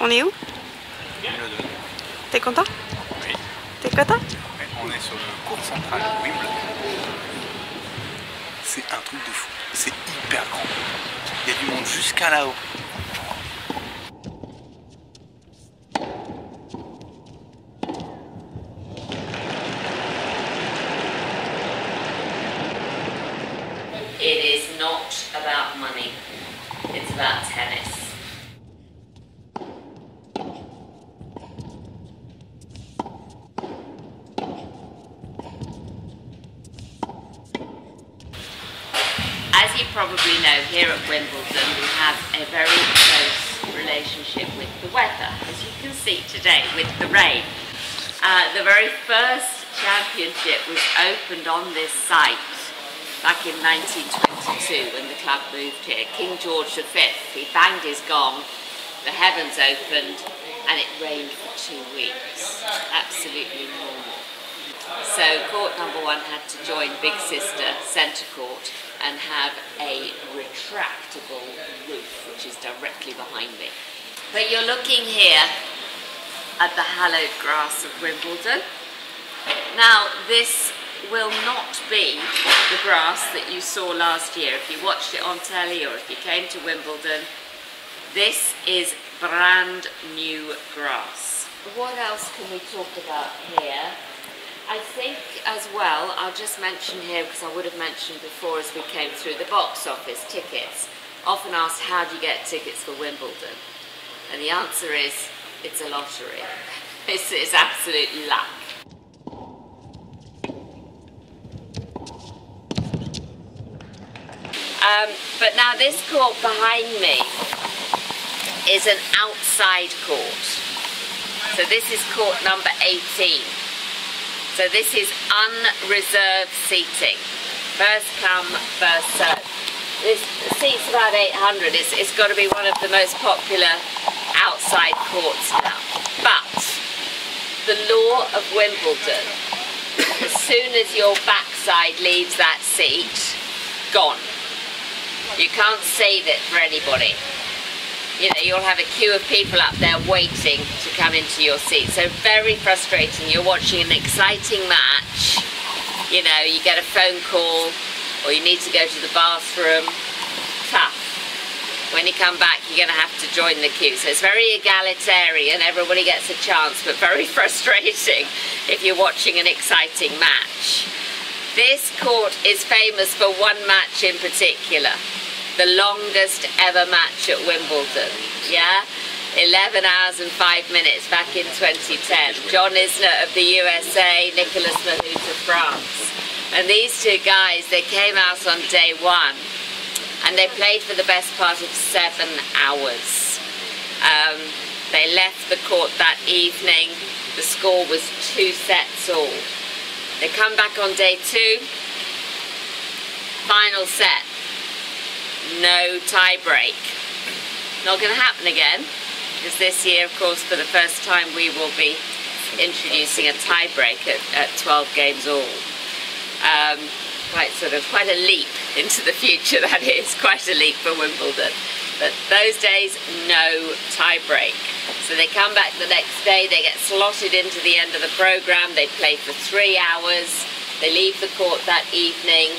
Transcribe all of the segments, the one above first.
On est où? Wimbledon. T'es content? Oui. T'es content? Oui. On est sur le court central Wimbledon. C'est un truc de fou. C'est hyper grand. Il y a du monde jusqu'à là-haut. It is not about money, it's about tennis. As you probably know, here at Wimbledon we have a very close relationship with the weather, as you can see today with the rain. The very first championship was opened on this site back in 1922 when the club moved here. King George V, he banged his gong, the heavens opened, and it rained for 2 weeks. Absolutely normal. So court number 1 had to join Big Sister Centre Court and have a retractable roof, which is directly behind me. But you're looking here at the hallowed grass of Wimbledon. Now this will not be the grass that you saw last year. If you watched it on telly or if you came to Wimbledon, this is brand new grass. What else can we talk about here? I think as well, I'll just mention here, because I would have mentioned before as we came through, the box office tickets. Often asked, how do you get tickets for Wimbledon? And the answer is, it's a lottery. It's absolute luck. But now this court behind me is an outside court. So this is court number 18. So this is unreserved seating. First come, first served. This seats about 800. It's got to be one of the most popular outside courts now. But the law of Wimbledon, as soon as your backside leaves that seat, gone. You can't save it for anybody. You know, you'll have a queue of people up there waiting to come into your seat. So very frustrating. You're watching an exciting match. You know, you get a phone call or you need to go to the bathroom. Tough. When you come back, you're going to have to join the queue. So it's very egalitarian. Everybody gets a chance, but very frustrating if you're watching an exciting match. This court is famous for one match in particular. The longest ever match at Wimbledon, yeah? 11 hours and 5 minutes back in 2010. John Isner of the USA, Nicolas Mahut of France. And these two guys, they came out on day 1 and they played for the best part of 7 hours. They left the court that evening. The score was 2 sets all. They come back on day 2, final set. No tie break. Not going to happen again, because this year, of course, for the first time, we will be introducing a tie break at 12 games all. Quite a leap into the future, that is, quite a leap for Wimbledon. But those days, no tie break. So they come back the next day, they get slotted into the end of the programme, they play for 3 hours, they leave the court that evening.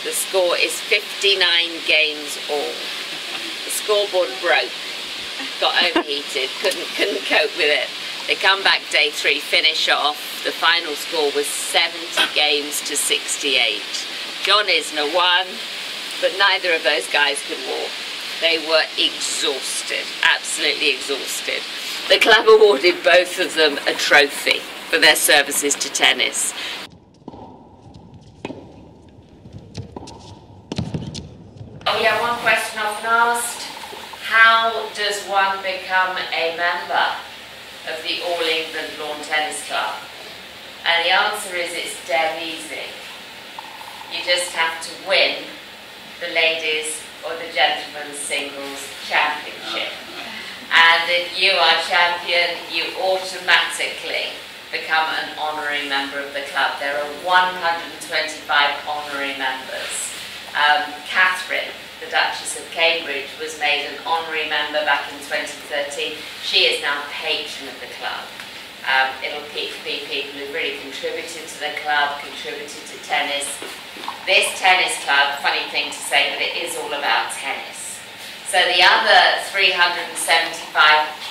The score is 59 games all. The scoreboard broke, got overheated, couldn't cope with it. They come back day 3, finish off. The final score was 70 games to 68. John Isner won, but neither of those guys could walk. They were exhausted, absolutely exhausted. The club awarded both of them a trophy for their services to tennis. Oh yeah, one question often asked, how does one become a member of the All England Lawn Tennis Club? And the answer is it's dead easy. You just have to win the ladies or the gentlemen's singles championship. And if you are champion, you automatically become an honorary member of the club. There are 125 honorary members. Catherine the Duchess of Cambridge, was made an honorary member back in 2013. She is now patron of the club. It'll be people who've really contributed to the club, contributed to tennis. This tennis club, funny thing to say, but it is all about tennis. So the other 375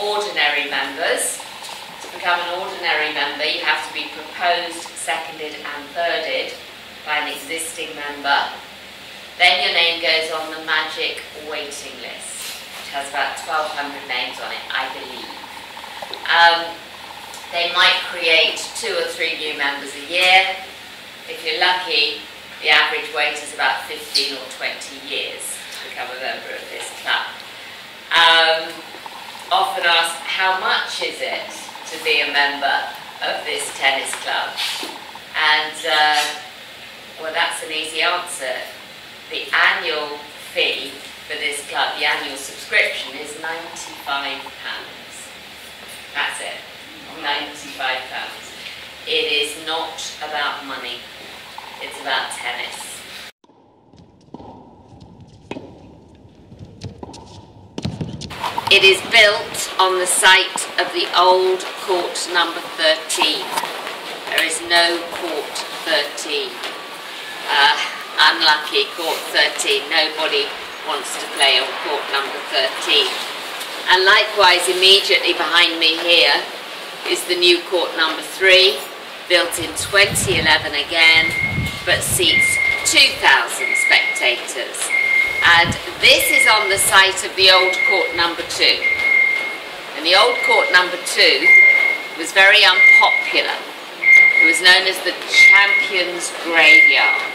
ordinary members, to become an ordinary member, you have to be proposed, seconded and thirded by an existing member. Then your name goes on the magic waiting list, which has about 1,200 names on it, I believe. They might create 2 or 3 new members a year. If you're lucky, the average wait is about 15 or 20 years to become a member of this club. Often asked, how much is it to be a member of this tennis club? And, well, that's an easy answer. The annual fee for this club, the annual subscription, is £95. That's it. £95. It is not about money, it's about tennis. It is built on the site of the old court number 13. There is no court 13. Unlucky court 13, nobody wants to play on court number 13. And likewise, immediately behind me here is the new court number 3, built in 2011 again, but seats 2,000 spectators. And this is on the site of the old court number 2. And the old court number 2 was very unpopular. It was known as the Champions Graveyard.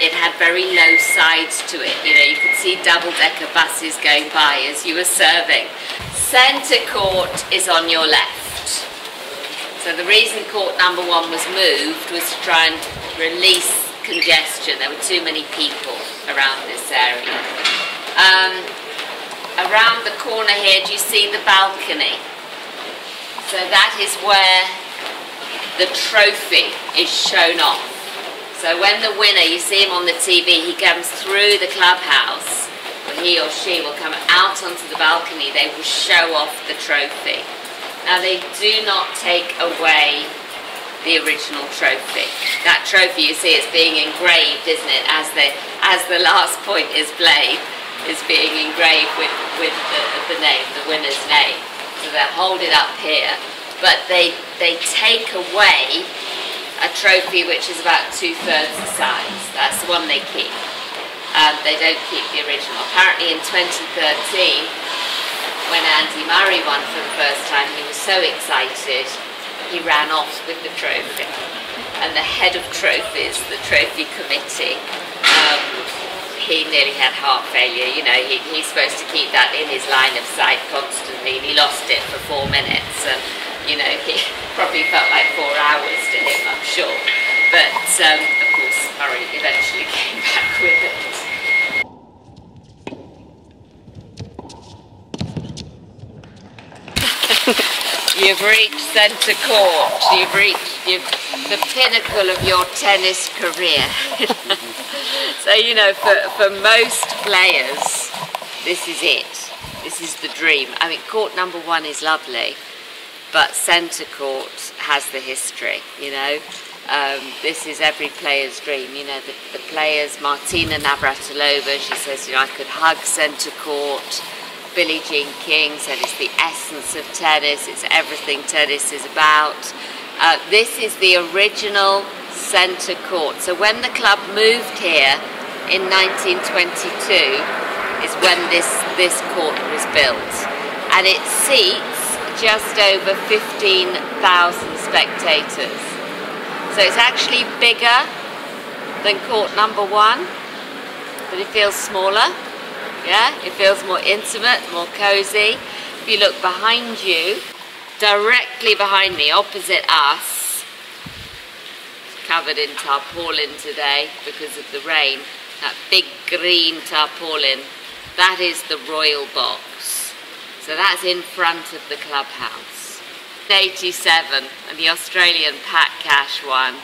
It had very low sides to it. You know, you could see double-decker buses going by as you were serving. Centre court is on your left. So the reason court number 1 was moved was to try and release congestion. There were too many people around this area. Around the corner here, do you see the balcony? So that is where the trophy is shown off. So when the winner, you see him on the TV, he comes through the clubhouse, or he or she will come out onto the balcony, they will show off the trophy. Now they do not take away the original trophy. That trophy, you see, it's being engraved, isn't it, as the last point is played, is being engraved with the name, the winner's name. So they hold it up here, but they take away a trophy which is about 2/3 the size. That's the one they keep. They don't keep the original. Apparently in 2013, when Andy Murray won for the first time, he was so excited, he ran off with the trophy. And the head of trophies, the trophy committee, he nearly had heart failure. You know, he's supposed to keep that in his line of sight constantly, and he lost it for 4 minutes. And, you know, he probably felt like 4 hours to him, I'm sure. But, of course, Murray eventually came back with it. You've reached centre court. You've reached the pinnacle of your tennis career. So, you know, for most players, this is it. This is the dream. I mean, court number 1 is lovely, but centre court has the history, you know. This is every player's dream. You know, the players, Martina Navratilova, she says, you know, I could hug centre court. Billie Jean King said it's the essence of tennis, it's everything tennis is about. This is the original centre court. So when the club moved here in 1922 is when this court was built. And it seats just over 15,000 spectators. So it's actually bigger than court number 1, but it feels smaller. Yeah, it feels more intimate, more cozy. If you look behind you, directly behind me, opposite us, covered in tarpaulin today because of the rain, that big green tarpaulin, that is the royal box. So that's in front of the clubhouse. 87, and the Australian Pat Cash won.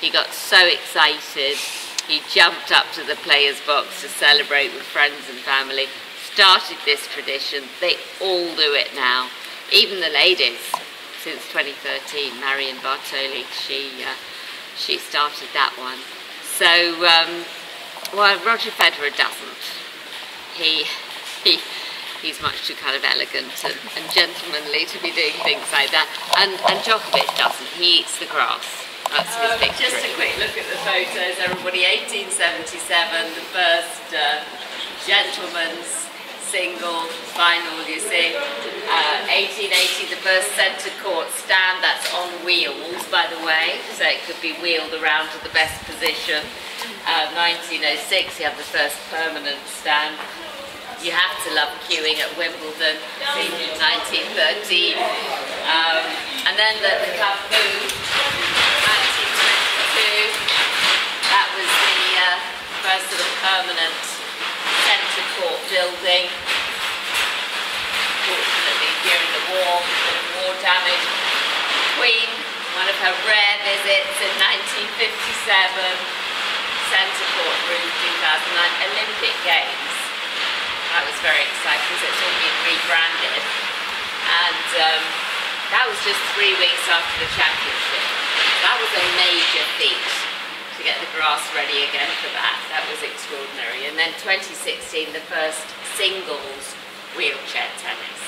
He got so excited He jumped up to the players' box to celebrate with friends and family. Started this tradition. They all do it now. Even the ladies, since 2013. Marion Bartoli, she started that one. So, well, Roger Federer doesn't. He's much too kind of elegant and gentlemanly to be doing things like that. And Djokovic doesn't. He eats the grass. That's his victory. Just a quick look at the photos, everybody. 1877, the first gentleman's single final, you see. 1880, the first centre court stand. That's on wheels, by the way, so it could be wheeled around to the best position. 1906, you have the first permanent stand. You have to love queuing at Wimbledon, in 1913. And then the Cup move, 1922. That was the first sort of permanent centre court building. Fortunately, during the war damage. Queen, one of her rare visits in 1957. Centre court roof, 2009 Olympic Games. That was very exciting because it's all been rebranded, and that was just 3 weeks after the championship. That was a major feat to get the grass ready again for that. That was extraordinary. And then 2016, the first singles wheelchair tennis.